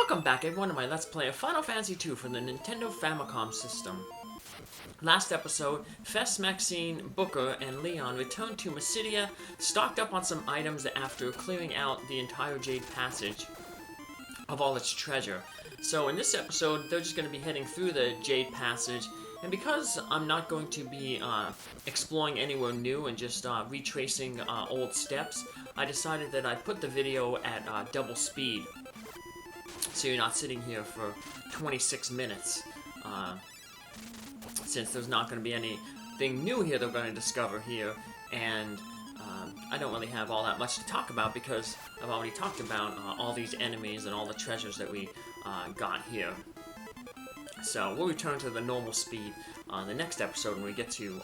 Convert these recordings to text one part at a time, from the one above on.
Welcome back everyone to my Let's Play of Final Fantasy II for the Nintendo Famicom system. Last episode, Fess, Maxine, Booker, and Leon returned to Mysidia, stocked up on some items after clearing out the entire Jade Passage of all its treasure. So in this episode, they're just going to be heading through the Jade Passage, and because I'm not going to be exploring anywhere new and just retracing old steps, I decided that I'd put the video at double speed. So you're not sitting here for 26 minutes, since there's not going to be anything new here they're going to discover here, and I don't really have all that much to talk about because I've already talked about all these enemies and all the treasures that we got here. So we'll return to the normal speed the next episode when we get to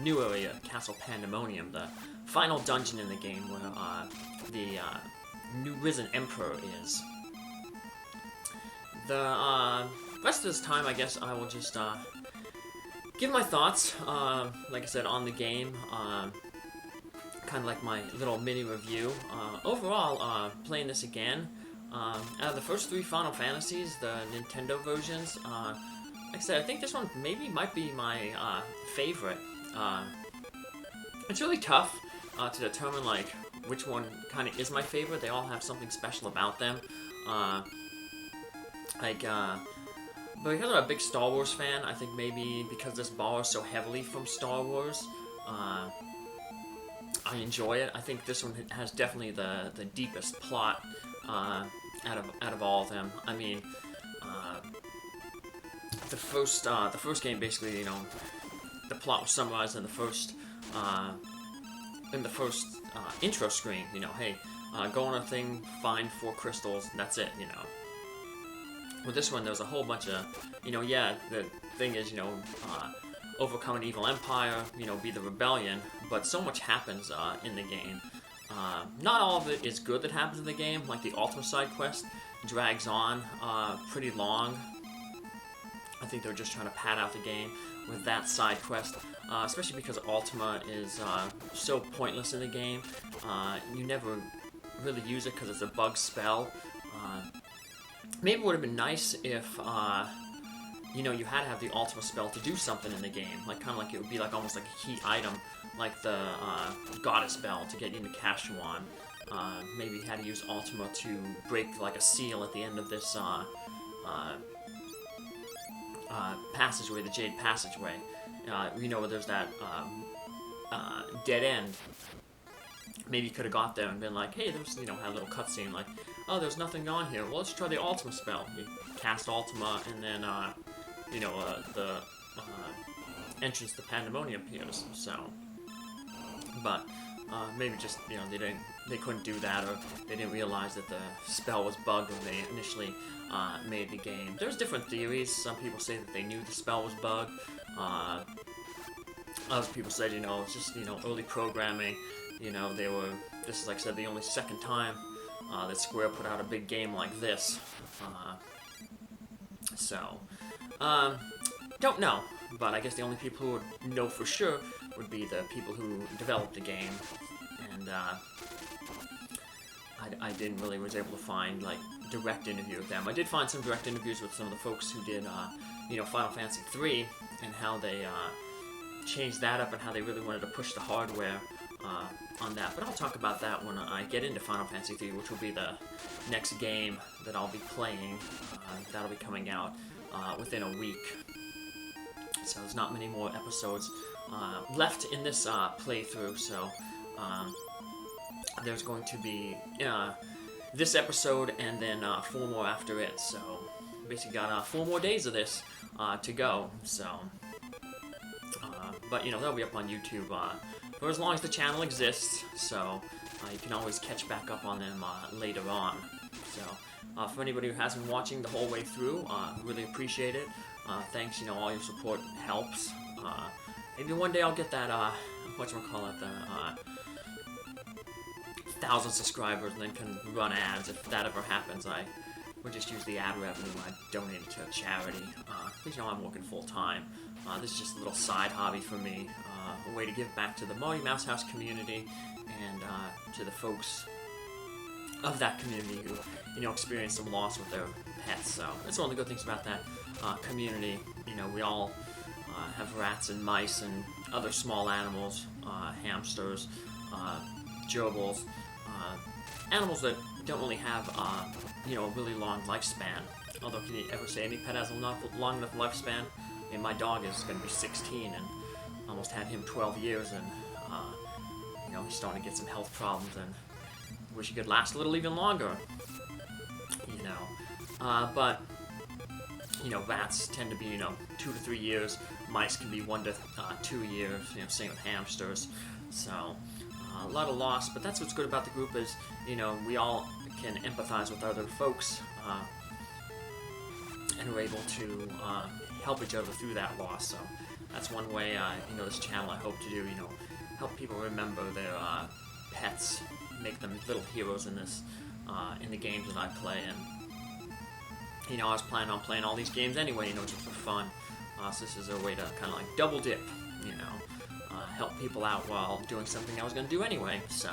new area, Castle Pandemonium, the final dungeon in the game where the new risen Emperor is. The rest of this time, I guess I will just give my thoughts, like I said, on the game, kind of like my little mini review. Overall, playing this again, out of the first three Final Fantasies, the Nintendo versions, like I said, I think this one might be my favorite. It's really tough to determine like which one kind of is my favorite. They all have something special about them. But because I'm a big Star Wars fan, I think maybe because this borrows so heavily from Star Wars, I enjoy it. I think this one has definitely the deepest plot out of all of them. I mean, the first game basically, you know, the plot was summarized in the first intro screen. You know, hey, go on a thing, find 4 crystals, and that's it. You know. With this one, there's a whole bunch of, you know, yeah, the thing is, you know, overcome an evil empire, you know, be the rebellion, but so much happens in the game. Not all of it is good that happens in the game, like the Ultima side quest drags on pretty long. I think they're just trying to pad out the game with that side quest, especially because Ultima is so pointless in the game. You never really use it because it's a bug spell. Maybe it would have been nice if, you know, you had to have the Ultima spell to do something in the game. Like, kind of like it would be like almost like a key item, like the Goddess Bell to get you into Kashuan. Maybe you had to use Ultima to break like a seal at the end of this passageway, the Jade Passageway. You know, where there's that dead end. Maybe you could have got there and been like, hey, there's, you know, had a little cutscene like, oh, there's nothing on here. Well, let's try the Ultima spell. You cast Ultima, and then, you know, the entrance to Pandemonium appears. So, but maybe just, you know, they couldn't do that, or they didn't realize that the spell was bugged when they initially made the game. There's different theories. Some people say that they knew the spell was bugged. Other people said, you know, it's just, you know, early programming. You know, this is, like I said, the only second time that Square put out a big game like this. Don't know. But I guess the only people who would know for sure would be the people who developed the game. And I didn't really was able to find, like, direct interview with them. I did find some direct interviews with some of the folks who did, you know, Final Fantasy III, and how they changed that up and how they really wanted to push the hardware on that, but I'll talk about that when I get into Final Fantasy III, which will be the next game that I'll be playing. That'll be coming out within a week. So there's not many more episodes left in this playthrough, so there's going to be this episode and then 4 more after it, so basically got 4 more days of this to go, so but, you know, they'll be up on YouTube for as long as the channel exists, so you can always catch back up on them later on. So, for anybody who has been watching the whole way through, really appreciate it. Thanks, you know, all your support helps. Maybe one day I'll get that, whatchamacallit, the 1,000 subscribers and then can run ads. If that ever happens, I would just use the ad revenue I donate it to a charity. Because, you know, I'm working full-time. This is just a little side hobby for me. A way to give back to the Mouse House community and to the folks of that community who, experience some loss with their pets. So that's one of the good things about that community. We all have rats and mice and other small animals, hamsters, gerbils, animals that don't really have, a really long lifespan. Although, can you ever say any pet has a long enough lifespan? I mean, my dog is going to be 16 and almost had him 12 years, and he's starting to get some health problems, and wish he could last a little even longer. But rats tend to be 2 to 3 years. Mice can be 1 to 2 years. Same with hamsters. So a lot of loss, but that's what's good about the group is we all can empathize with other folks, and we're able to help each other through that loss. So that's one way this channel I hope to do. Help people remember their pets, make them little heroes in this in the games that I play. And I was planning on playing all these games anyway, just for fun. So this is a way to kind of like double dip, help people out while doing something I was going to do anyway. So,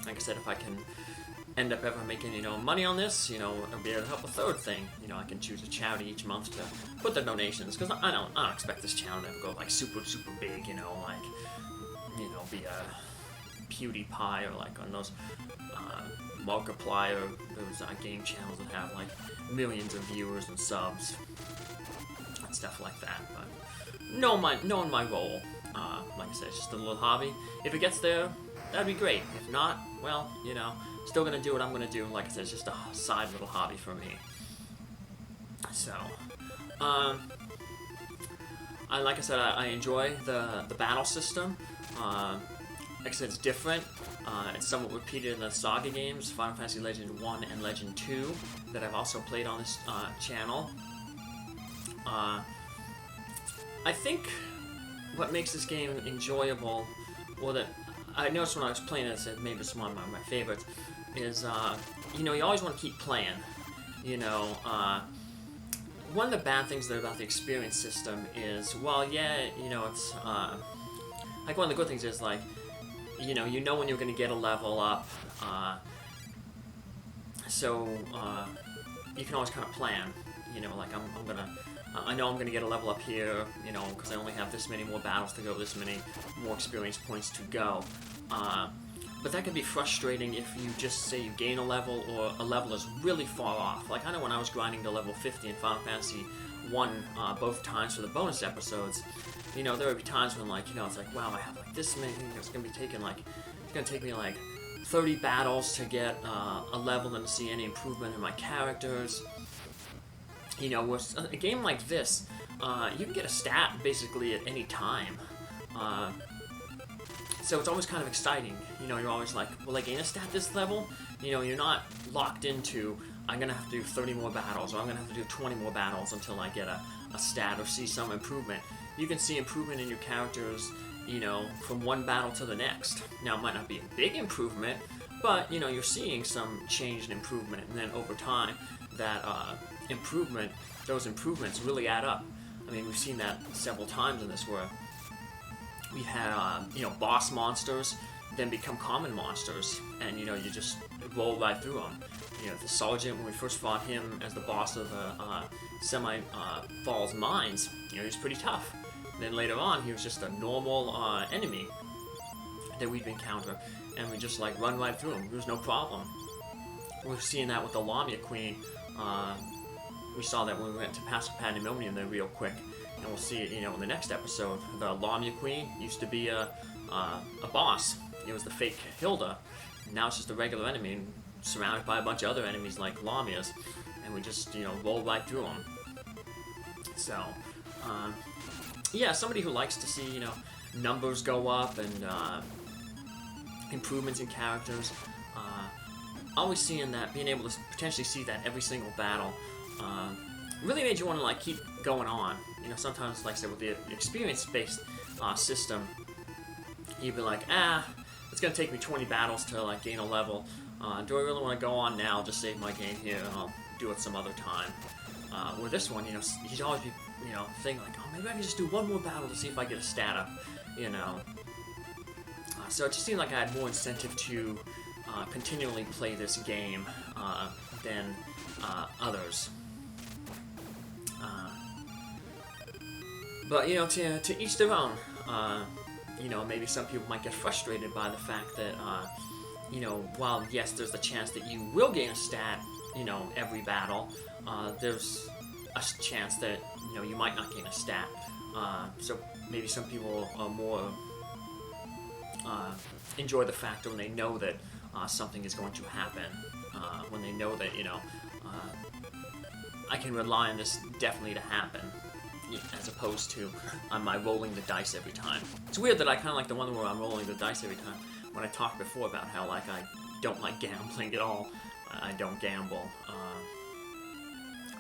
like I said, if I can end up ever making, money on this, I'll be able to help a third thing. I can choose a charity each month to put the donations, because I don't expect this channel to go like super big, be a PewDiePie or like on those Markiplier, those game channels that have like millions of viewers and subs and stuff like that. But knowing my role, like I said, it's just a little hobby. If it gets there, that'd be great. If not, well, still gonna do what I'm gonna do. Like I said, it's just a side little hobby for me. So, like I said, I enjoy the battle system. Like I said, it's different. It's somewhat repeated in the Saga games, Final Fantasy Legend 1 and Legend 2, that I've also played on this channel. I think what makes this game enjoyable, or that I noticed when I was playing it, maybe it's one of my favorites, is, you always want to keep playing. One of the bad things about the experience system is, well, yeah, it's, like one of the good things is, like, you know when you're going to get a level up, so you can always kind of plan, like I know I'm going to get a level up here, because I only have this many more battles to go, this many more experience points to go, but that can be frustrating if you just say you gain a level, or a level is really far off. Like, I know when I was grinding to level 50 in Final Fantasy 1, both times for the bonus episodes, there would be times when, like, it's like, wow, I have, like, this many, it's going to be taking, like, it's going to take me, like, 30 battles to get a level and to see any improvement in my characters. With a game like this, you can get a stat, basically, at any time. So it's always kind of exciting. You're always like, will I gain a stat this level? You're not locked into, I'm going to have to do 30 more battles, or I'm going to have to do 20 more battles until I get a stat or see some improvement. You can see improvement in your characters, from one battle to the next. Now, it might not be a big improvement, but, you're seeing some change and improvement, and then over time, that those improvements really add up. I mean, we've seen that several times in this, where we had, boss monsters then become common monsters, and, you just roll right through them. The Sergeant, when we first fought him as the boss of the Falls Mines, he was pretty tough. And then later on, he was just a normal enemy that we'd encounter, and we just, like, run right through him. There was no problem. We're seeing that with the Lamia Queen. We saw that when we went to Pass Pandemonium there real quick. And we'll see it, in the next episode. The Lamia Queen used to be a boss. It was the fake Hilda. Now it's just a regular enemy, and surrounded by a bunch of other enemies like Lamias. And we just, roll right through them. So, yeah, somebody who likes to see, numbers go up and improvements in characters. Always seeing that, being able to potentially see that every single battle, really made you want to, like, keep going on. Sometimes, like I said, with the experience-based system, you'd be like, it's going to take me 20 battles to, like, gain a level. Do I really want to go on now? I'll just save my game here, and I'll do it some other time. With this one, you'd always be, thinking, like, oh, maybe I can just do one more battle to see if I get a stat up, So it just seemed like I had more incentive to continually play this game than others. But, you know, to each their own. You know, maybe some people might get frustrated by the fact that, you know, while, yes, there's the chance that you will gain a stat, you know, every battle, there's a chance that, you know, you might not gain a stat. So maybe some people are more enjoy the fact when they know that something is going to happen, when they know that, you know, I can rely on this definitely to happen, as opposed to my rolling the dice every time. It's weird that I kind of like the one where I'm rolling the dice every time. When I talked before about how, like, I don't like gambling at all, I don't gamble.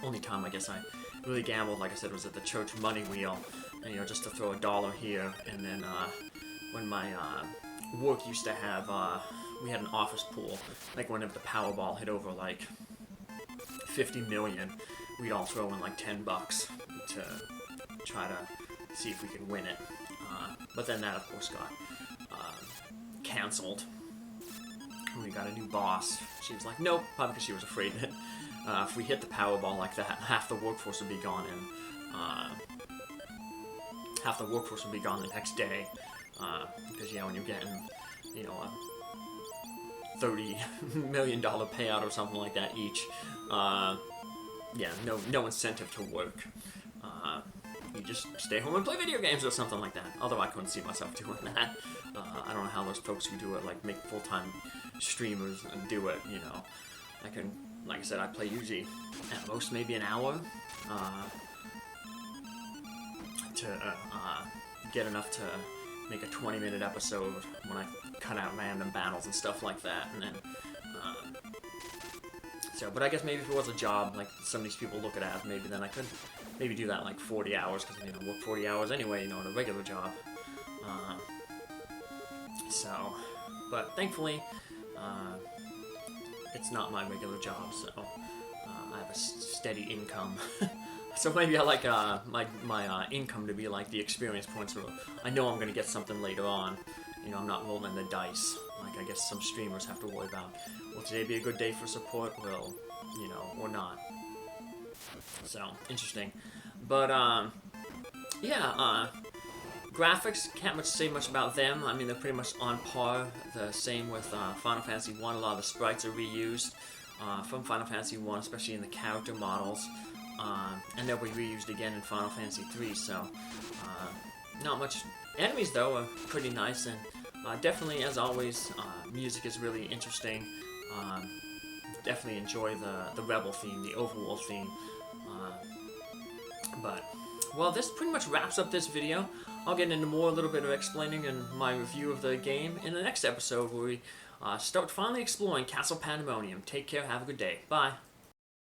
Only time I guess I really gambled, like I said, was at the church money wheel, and, you know, just to throw $1 here, and then when my work used to have, we had an office pool, like whenever the Powerball hit over like 50 million, we'd all throw in like $10 to try to see if we could win it. But then that, of course, got canceled. We got a new boss. She was like, nope, probably because she was afraid that if we hit the Powerball like that, half the workforce would be gone, and half the workforce would be gone the next day. Because, you know, when you're getting, you know, a $30 million payout or something like that each, yeah, no incentive to work. You just stay home and play video games or something like that. Although I couldn't see myself doing that. I don't know how those folks who do it, like, make full-time streamers and do it, you know. I can, like I said, I play usually at most maybe an hour to get enough to make a 20-minute episode when I cut out random battles and stuff like that, and then so, but I guess maybe if it was a job, like some of these people look at it as, maybe then I could maybe do that like 40 hours, because, you know, I work 40 hours anyway, you know, in a regular job. So, but thankfully, it's not my regular job, so I have a steady income. So maybe I like my income to be like the experience points, where I know I'm going to get something later on. You know, I'm not rolling the dice like I guess some streamers have to worry about. Will today be a good day for support? Well, you know, or not. So, interesting. But, yeah, graphics, can't much say much about them. I mean, they're pretty much on par. The same with Final Fantasy 1. A lot of the sprites are reused from Final Fantasy 1, especially in the character models. And they'll be reused again in Final Fantasy 3, so not much. Enemies, though, are pretty nice, and definitely, as always, music is really interesting. Definitely enjoy the Rebel theme, the overworld theme. But, well, this pretty much wraps up this video. I'll get into more, a little bit of explaining and my review of the game in the next episode, where we start finally exploring Castle Pandemonium. Take care, have a good day. Bye.